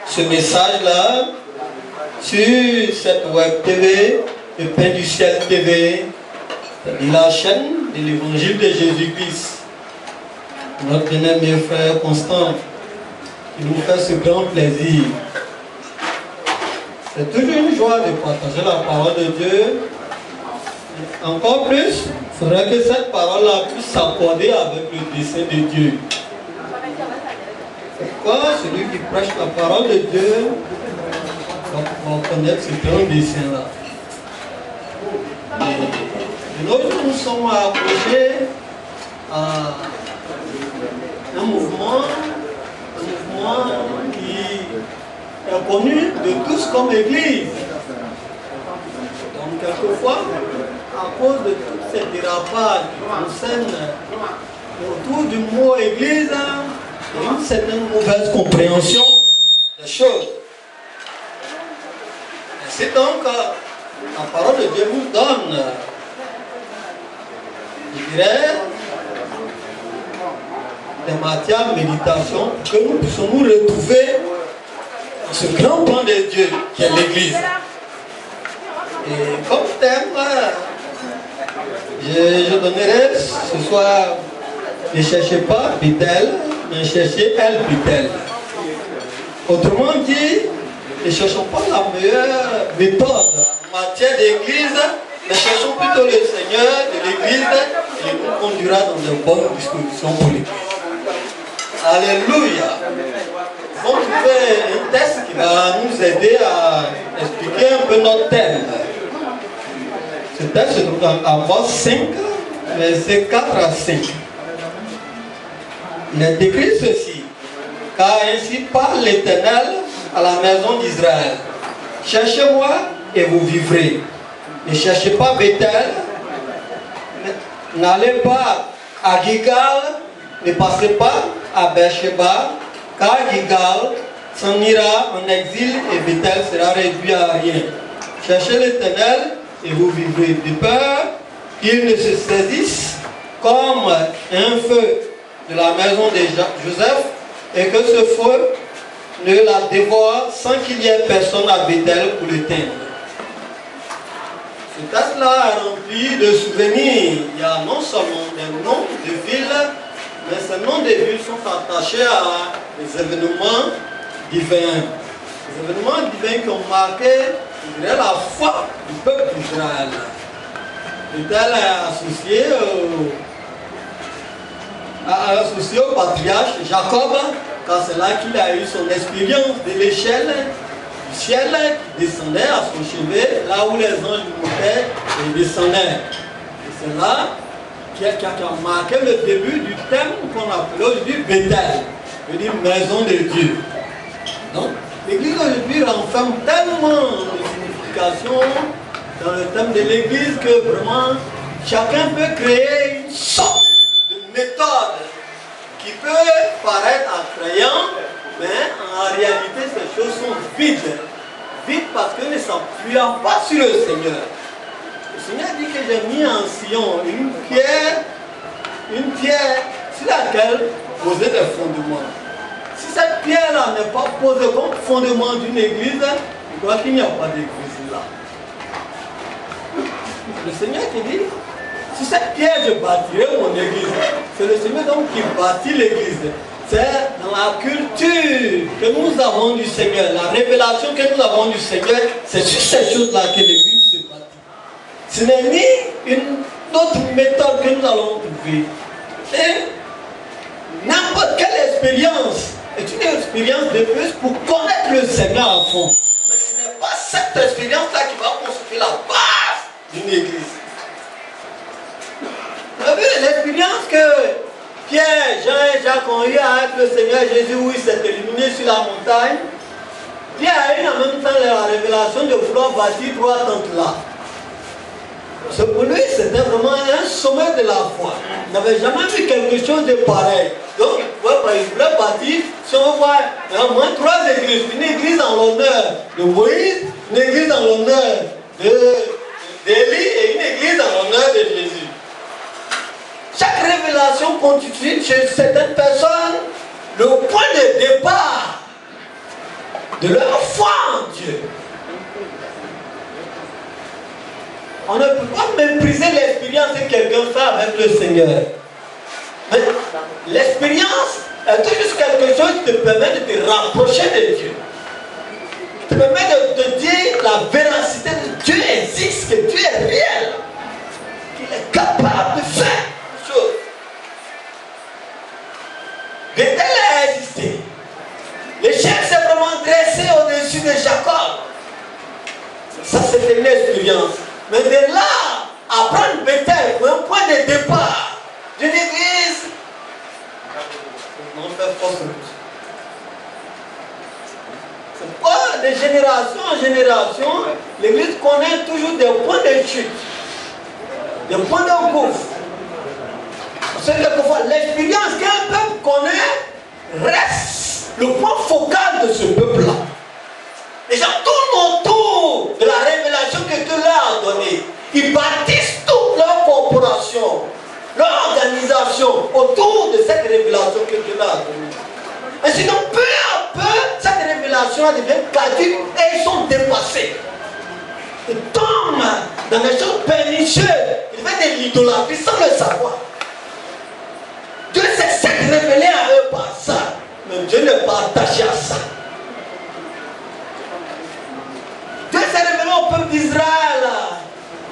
ce message-là sur cette web TV, le Pain du Ciel TV, la chaîne de l'évangile de Jésus-Christ. Notre bien-aimé frère Constant, qui nous fait ce grand plaisir. C'est toujours une joie de partager la parole de Dieu. Encore plus, il faudrait que cette parole-là puisse s'accorder avec le dessein de Dieu. Pourquoi celui qui prêche la parole de Dieu va pouvoir connaître ce grand dessein-là. Et de nos jours, nous sommes approchés à un mouvement qui est connu de tous comme Église. Donc, quelquefois, à cause de tous ces dérapages qui concernent autour du mot Église, il y a une certaine mauvaise compréhension des choses. Ainsi donc, la parole de Dieu nous donne, je dirais, des matières de méditation pour que nous puissions nous retrouver dans ce grand plan de Dieu qui est l'Église. Et comme thème, je donnerai ce soir, ne cherchez pas Bethel, mais cherchez El Bethel. Autrement dit, ne cherchons pas la meilleure méthode en matière d'église, mais cherchons plutôt le Seigneur de l'église qui nous conduira dans de bonnes dispositions pour l'église. Alléluia. On va trouver un texte qui va nous aider à expliquer un peu notre thème. Ce texte se trouve dans Amos 5, versets 4 à 5. Il est écrit ceci: car ainsi parle l'Éternel à la maison d'Israël. Cherchez-moi et vous vivrez. Ne cherchez pas Bethel, n'allez pas à Gilgal, ne passez pas à Beersheba, car Gilgal s'en ira en exil et Bethel sera réduit à rien. Cherchez l'Éternel et vous vivrez, de peur qu'il ne se saisisse comme un feu de la maison de Joseph et que ce feu ne la dévore sans qu'il y ait personne à Bethel pour l'éteindre. Ce texte-là est rempli de souvenirs. Il y a non seulement des noms de villes, mais ces noms de villes sont attachés à des événements divins. Des événements divins qui ont marqué, je dirais, la foi du peuple d'Israël. Bethel est associé au patriarche Jacob, car c'est là qu'il a eu son expérience de l'échelle du ciel qui descendait à son chevet, là où les anges montaient et descendaient. Et c'est là qui a marqué le début du thème qu'on appelle aujourd'hui Bethel, c'est-à-dire maison de Dieu. Donc, l'église aujourd'hui renferme tellement de significations dans le thème de l'église que vraiment chacun peut créer une sorte de méthode qui peut paraître attrayante, mais en réalité ces choses sont vides. Vides parce que ne s'appuyant pas sur le Seigneur. Le Seigneur dit que j'ai mis en Sion une pierre sur laquelle poser des fondements. Si cette pierre-là n'est pas posée comme fondement d'une église, je crois qu'il n'y a pas d'église là. Le Seigneur qui dit, si cette pierre je bâtirai mon église, c'est le Seigneur donc qui bâtit l'église. C'est dans la culture que nous avons du Seigneur, la révélation que nous avons du Seigneur, c'est sur ces choses-là que l'église se bâtit. Ce n'est ni une autre méthode que nous allons trouver. Et n'importe quelle expérience est une expérience de plus pour connaître le Seigneur à fond. Mais ce n'est pas cette expérience-là qui va construire la base d'une église. Vous avez vu l'expérience que Pierre, Jean et Jacques ont eu avec le Seigneur Jésus où il s'est illuminé sur la montagne. Pierre a eu en même temps la révélation de vouloir bâtir 3 tentes là. Pour lui, c'était vraiment un sommet de la foi. Il n'avait jamais vu quelque chose de pareil. Donc, il voulait bâtir, si on voit, au moins 3 églises. Une église en l'honneur de Moïse, une église en l'honneur d'Élie et une église en l'honneur de Jésus. Chaque révélation constitue chez certaines personnes le point de départ de leur foi en Dieu. On ne peut pas mépriser l'expérience que quelqu'un fait avec le Seigneur. Mais l'expérience est tout juste quelque chose qui te permet de te rapprocher de Dieu. Qui te permet de te dire la véracité de Dieu existe, que Dieu est réel. Qu'il est capable de faire des choses. Bethel a existé. L'échelle s'est vraiment dressée au-dessus de Jacob. Ça, c'était une expérience. Mais de là, à prendre Bethel pour un point de départ d'une église, on fait fausse route. C'est pourquoi de génération en génération, l'église connaît toujours des points de chute, des points de gouffre. Parce que quelquefois, l'expérience qu'un peuple connaît reste le point focal de ce peuple-là. Les gens tournent autour de la révélation que Dieu leur a donnée. Ils bâtissent toute leur corporation, leur organisation autour de cette révélation que Dieu leur a donnée. Et sinon, peu à peu, cette révélation devient caduque et ils sont dépassés. Ils tombent dans des choses pernicieuses. Ils font de l'idolâtrie sans le savoir. Dieu s'est révélé à eux par ça. Mais Dieu n'est pas attaché à ça. Dieu s'est révélé au peuple d'Israël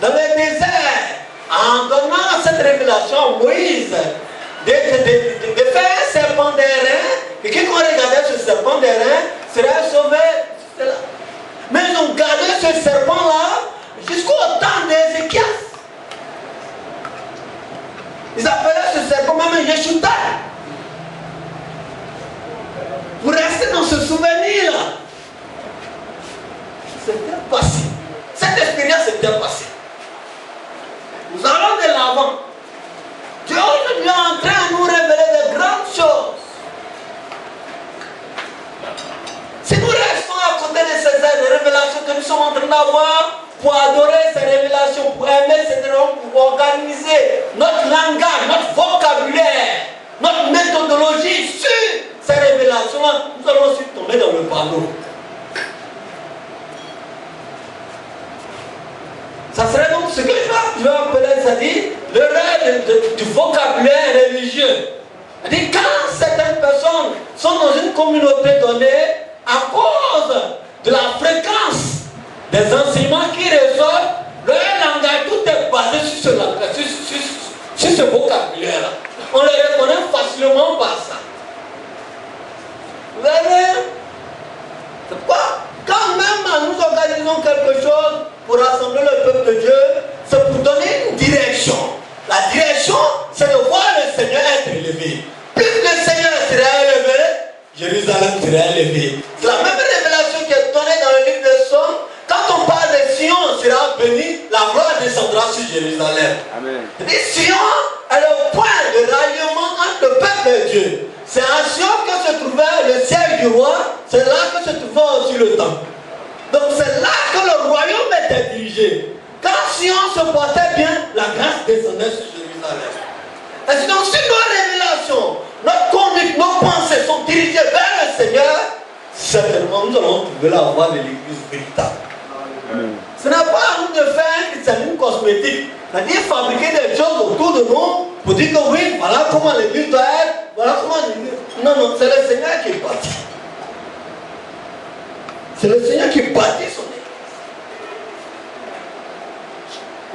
dans le désert en donnant cette révélation à Moïse de faire un serpent d'airain et quiconque regardait ce serpent d'airain serait sauvé. Mais ils ont gardé ce serpent-là jusqu'au temps d'Ézéchias. Ils appelaient ce serpent même Yeshuta. Pour rester dans ce souvenir-là. C'était passé. Cette expérience était passée. Nous allons de l'avant. Dieu aujourd'hui est en train de nous révéler de grandes choses. Si nous restons à côté de ces révélations que nous sommes en train d'avoir, pour adorer ces révélations, pour aimer ces révélations, pour organiser notre langage, notre vocabulaire, notre méthodologie sur ces révélations-là, nous allons aussi tomber dans le panneau. Ça serait donc ce que je vais appeler, c'est-à-dire le rêve du vocabulaire religieux. C'est-à-dire quand certaines personnes sont dans une communauté donnée, à cause de la fréquence des enseignements qu'ils reçoivent, leur langage, tout est basé sur ce langage, sur ce vocabulaire-là. On les reconnaît facilement par ça. Vous voyez? C'est pourquoi, quand même nous organisons quelque chose pour rassembler le peuple de Dieu, c'est pour donner une direction. La direction, c'est de voir le Seigneur être élevé. Plus le Seigneur sera élevé, Jérusalem sera élevé. C'est la même révélation qui est donnée dans le livre de Psaumes. Quand on parle de Sion sera béni, la gloire descendra sur Jérusalem. Amen. Sion est le point de ralliement entre le peuple et Dieu. C'est à Sion que se trouvait le siège du roi, c'est là que se trouvait aussi le temple. Donc c'est là que le royaume était dirigé. Quand Sion se portait bien, la grâce descendait sur Jérusalem. Et donc si nos révélations, notre conduite, nos pensées sont dirigées vers le Seigneur, certainement nous allons trouver la voie de l'église véritable. Ce n'est pas à nous de faire un christianisme cosmétique, c'est-à-dire fabriquer des choses autour de nous pour dire que oui, voilà comment l'église doit être, voilà comment l'église. Non, non, c'est le Seigneur qui est parti. C'est le Seigneur qui bâtit son église.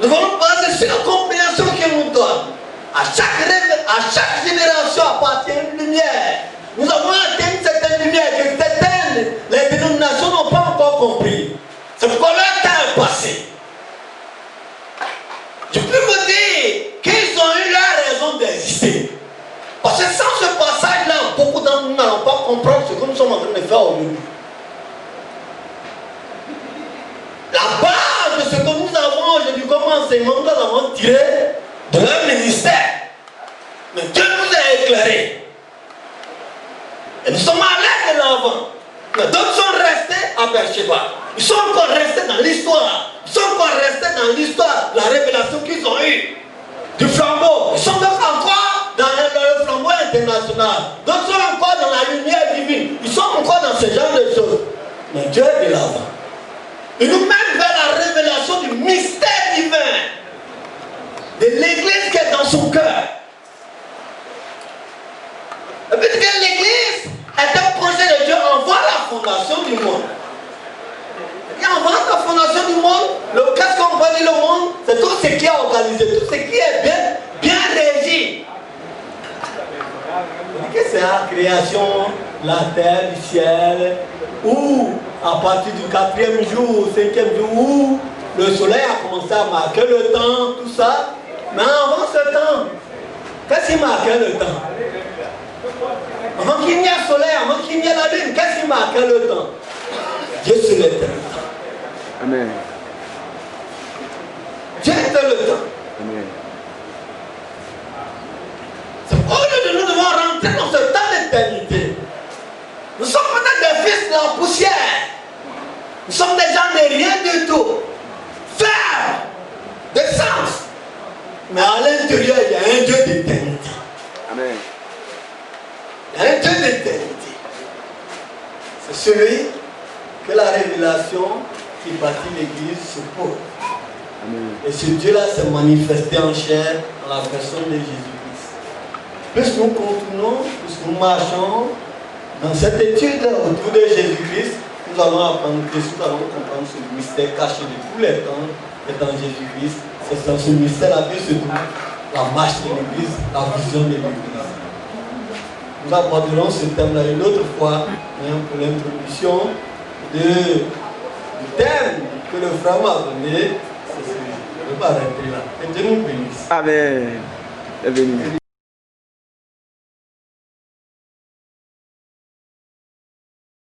Nous allons baser sur la compréhension qu'il nous donne. À chaque génération appartient une lumière. Nous avons atteint une certaine lumière que certaines, les dénominations n'ont pas encore compris. C'est pourquoi leur temps est passé. Je peux vous dire qu'ils ont eu leur raison d'exister. Parce que sans ce passage-là, beaucoup d'entre nous n'allons pas comprendre ce que nous sommes en train de faire aujourd'hui. La base de ce que nous avons aujourd'hui comme enseignement, nous avons tiré de leur ministère. Mais Dieu nous a éclairés. Et nous sommes allés de l'avant. Mais d'autres sont restés à Beersheba. Ils sont encore restés dans l'histoire. Ils sont encore restés dans l'histoire, la révélation qu'ils ont eue du flambeau. Ils sont donc encore dans le flambeau international. D'autres sont encore dans la lumière divine. Ils sont encore dans ce genre de choses. Il nous mène vers la révélation du mystère divin de l'église qui est dans son cœur. Et puis que l'église est un projet de Dieu avant la fondation du monde. Et avant la fondation du monde, qu'est-ce qu'on peut dire le monde? C'est tout ce qui est organisé, tout ce qui est bien régi. C'est la création, la terre, du ciel, où à partir du 4e jour, 5e jour, où le soleil a commencé à marquer le temps, tout ça. Mais avant ce temps, qu'est-ce qui marquait le temps? Avant qu'il n'y ait le soleil, avant qu'il n'y ait la lune, qu'est-ce qui marquait le temps? Dieu c'est l'éternel. Amen. Dieu est le temps. Amen. C'est au lieu de nous devons rentrer dans ce temps d'éternité. Nous sommes peut-être des fils de la poussière. Nous sommes des gens de rien du tout. Faire des sens. Mais à l'intérieur, il y a un Dieu d'éternité. Amen. Il y a un Dieu d'éternité. C'est celui que la révélation qui bâtit l'église se pose. Amen. Et ce Dieu-là s'est manifesté en chair dans la personne de Jésus-Christ. Plus nous continuons, plus nous marchons dans cette étude autour de Jésus-Christ, nous allons apprendre Christ, nous allons comprendre ce mystère caché de tous les temps étant Jésus-Christ. C'est dans ce mystère-là que se trouve la marche de l'Église, la vision de l'Église. Nous aborderons ce thème-là une autre fois pour l'introduction du thème que le frère m'a donné. Je ne vais pas arrêter là. Que Dieu nous bénisse. Amen. Bienvenue.